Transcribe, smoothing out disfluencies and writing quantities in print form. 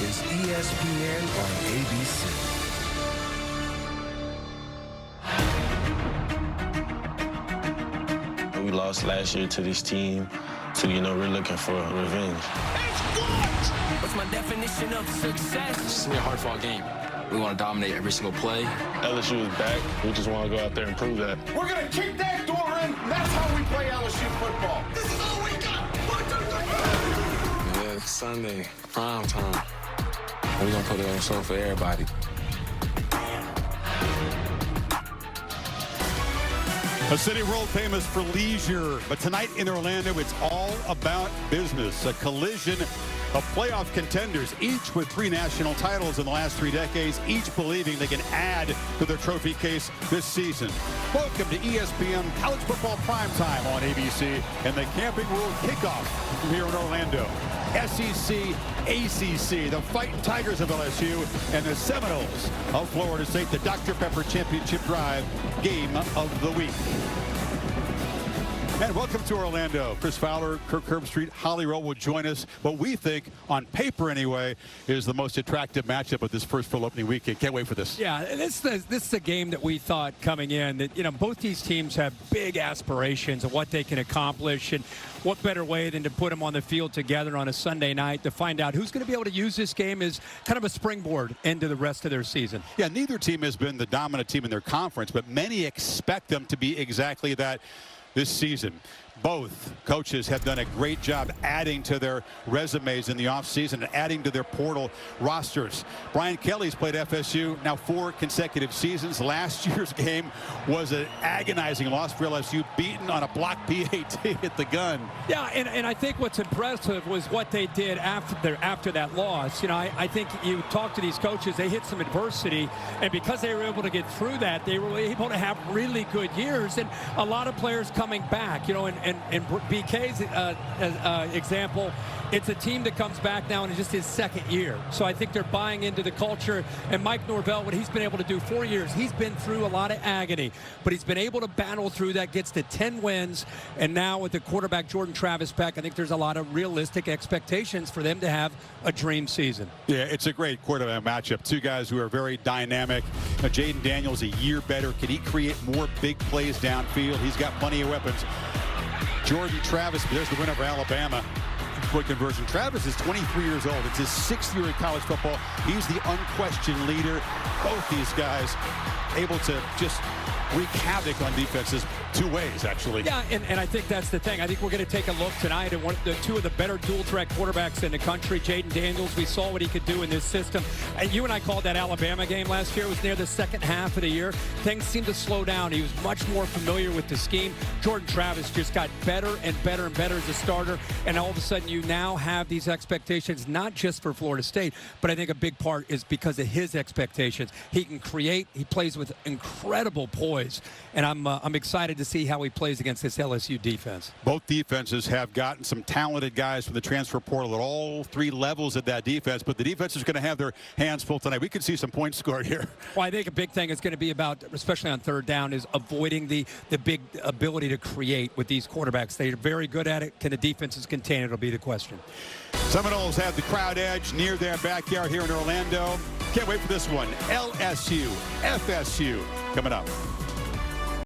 is ESPN on ABC. We lost last year to this team, so, we're looking for revenge. What's my definition of success? It's gonna be a hard-fought game. We want to dominate every single play. LSU is back. We just want to go out there and prove that. We're going to kick that door in. That's how we play LSU football. This is all we got. 1, 2, 3. Yeah, it's Sunday, prime time. We're gonna put it on the show for everybody. A city world famous for leisure, but tonight in Orlando, it's all about business. A collision of playoff contenders, each with 3 national titles in the last 3 decades, each believing they can add to their trophy case this season. Welcome to ESPN College Football Primetime on ABC and the Camping World Kickoff from here in Orlando. SEC, ACC, the Fighting Tigers of LSU, and the Seminoles of Florida State, the Dr. Pepper Championship Drive game of the week. And welcome to Orlando. Chris Fowler, Kirk Herbstreit, Holly Rowe will join us. What we think, on paper anyway, is the most attractive matchup of this first full opening weekend. Can't wait for this. Yeah, this is a game that we thought coming in that, both these teams have big aspirations of what they can accomplish, and what better way than to put them on the field together on a Sunday night to find out who's going to be able to use this game as kind of a springboard into the rest of their season. Yeah, neither team has been the dominant team in their conference, but many expect them to be exactly that this season. Both coaches have done a great job adding to their resumes in the offseason and adding to their portal rosters. Brian Kelly's played FSU now 4 consecutive seasons. Last year's game was an agonizing loss for LSU, beaten on a block PAT at the gun. Yeah, and I think what's impressive was what they did after that loss. I think you talk to these coaches, they hit some adversity, and because they were able to get through that, they were able to have really good years, and a lot of players coming back, and BK's example, it's a team that comes back now in just his 2nd year. So I think they're buying into the culture. And Mike Norvell, what he's been able to do 4 years, he's been through a lot of agony, but he's been able to battle through that, gets to 10 wins. And now with the quarterback Jordan Travis back, I think there's a lot of realistic expectations for them to have a dream season. Yeah, it's a great quarterback matchup. 2 guys who are very dynamic. Jaden Daniels a year better. Can he create more big plays downfield? He's got plenty of weapons. Jordan Travis, there's the winner of Alabama. Point conversion. Travis is 23 years old. It's his 6th year in college football. He's the unquestioned leader. Both these guys able to just wreak havoc on defenses 2 ways, actually. Yeah, and I think that's the thing. I think we're going to take a look tonight at the 2 of the better dual-threat quarterbacks in the country. Jaden Daniels, we saw what he could do in this system. And you and I called that Alabama game last year. It was near the second half of the year. Things seemed to slow down. He was much more familiar with the scheme. Jordan Travis just got better and better and better as a starter. And all of a sudden, you now have these expectations, not just for Florida State, but I think a big part is because of his expectations. He can create. He plays with incredible poise. And I'm excited to see how he plays against this LSU defense. Both defenses have gotten some talented guys from the transfer portal at all 3 levels of that defense, but the defense is going to have their hands full tonight. We could see some points scored here. Well, I think a big thing is going to be about, especially on 3rd down, is avoiding the big ability to create with these quarterbacks. They're very good at it. Can the defenses contain it? It'll be the question. Seminoles have the crowd edge near their backyard here in Orlando. Can't wait for this one. LSU, FSU coming up.